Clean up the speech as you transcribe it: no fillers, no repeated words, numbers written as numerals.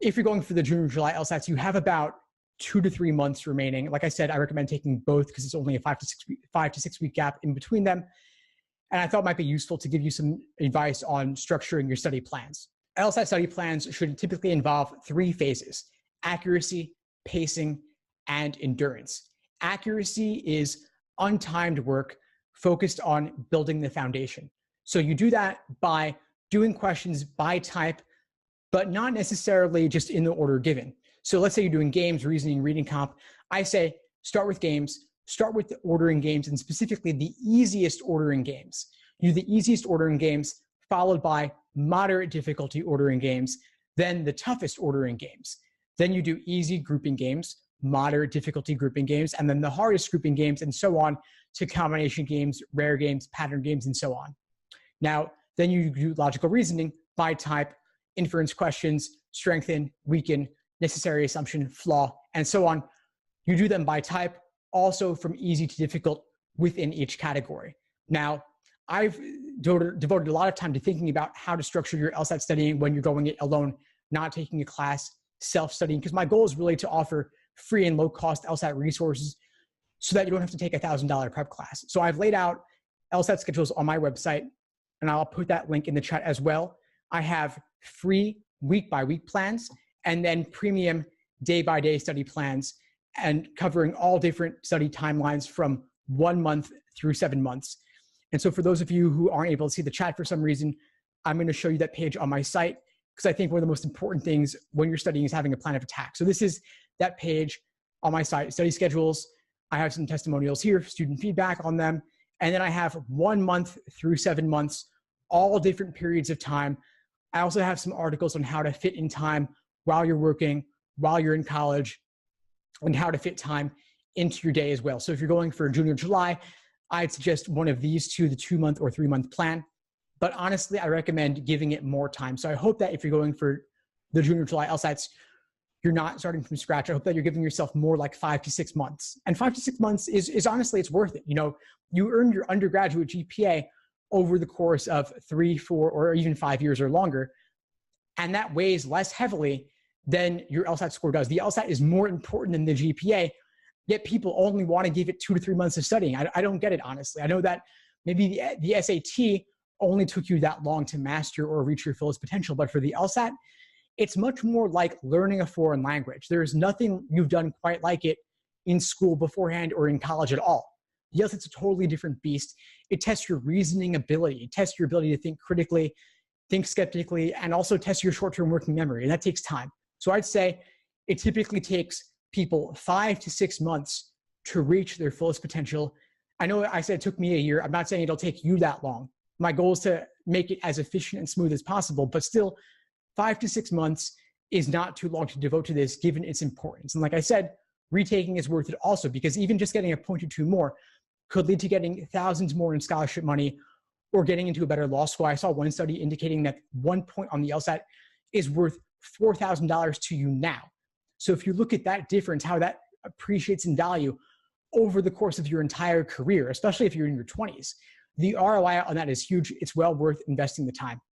if you're going for the June or July LSATs, you have about 2 to 3 months remaining. Like I said, I recommend taking both because it's only a 5 to 6 week gap in between them. And I thought it might be useful to give you some advice on structuring your study plans. LSAT study plans should typically involve 3 phases: accuracy, pacing, and endurance. Accuracy is untimed work focused on building the foundation. So you do that by doing questions by type, but not necessarily just in the order given. So let's say you're doing games, reasoning, reading comp. I say start with games, start with the ordering games, and specifically the easiest ordering games. You do the easiest ordering games, followed by moderate difficulty ordering games, then the toughest ordering games. Then you do easy grouping games, moderate difficulty grouping games, and then the hardest grouping games, and so on to combination games, rare games, pattern games, and so on. Now, then you do logical reasoning by type, inference questions, strengthen, weaken, necessary assumption, flaw, and so on. You do them by type, also from easy to difficult within each category. Now, I've devoted a lot of time to thinking about how to structure your LSAT studying when you're going it alone, not taking a class, self-studying, because my goal is really to offer free and low-cost LSAT resources so that you don't have to take a $1,000 prep class. So I've laid out LSAT schedules on my website, and I'll put that link in the chat as well. I have free week-by-week plans and then premium day-by-day study plans, and covering all different study timelines from 1 month through 7 months. And so for those of you who aren't able to see the chat for some reason, I'm going to show you that page on my site, because I think one of the most important things when you're studying is having a plan of attack. So this is that page on my site, study schedules. I have some testimonials here, student feedback on them. And then I have 1 month through 7 months, all different periods of time. I also have some articles on how to fit in time while you're working, while you're in college, and how to fit time into your day as well. So if you're going for June or July, I'd suggest one of these two, the 2 month or 3 month plan. But honestly, I recommend giving it more time. So I hope that if you're going for the June or July LSATs, you're not starting from scratch. I hope that you're giving yourself more like 5 to 6 months. And 5 to 6 months is honestly, it's worth it. You know, you earn your undergraduate GPA over the course of 3, 4, or even 5 years or longer. And that weighs less heavily than your LSAT score does. The LSAT is more important than the GPA, yet people only want to give it 2 to 3 months of studying. I don't get it, honestly. I know that maybe the SAT only took you that long to master or reach your fullest potential, but for the LSAT, it's much more like learning a foreign language. There's nothing you've done quite like it in school beforehand or in college at all. The LSAT's a totally different beast. It tests your reasoning ability. It tests your ability to think critically, think skeptically, and also tests your short-term working memory, and that takes time. So I'd say it typically takes people 5 to 6 months to reach their fullest potential. I know I said it took me a year. I'm not saying it'll take you that long. My goal is to make it as efficient and smooth as possible, but still 5 to 6 months is not too long to devote to this given its importance. And like I said, retaking is worth it also, because even just getting a point or two more could lead to getting thousands more in scholarship money or getting into a better law school. I saw one study indicating that 1 point on the LSAT is worth $4,000 to you now. So if you look at that difference, how that appreciates in value over the course of your entire career, especially if you're in your 20s, the ROI on that is huge. It's well worth investing the time.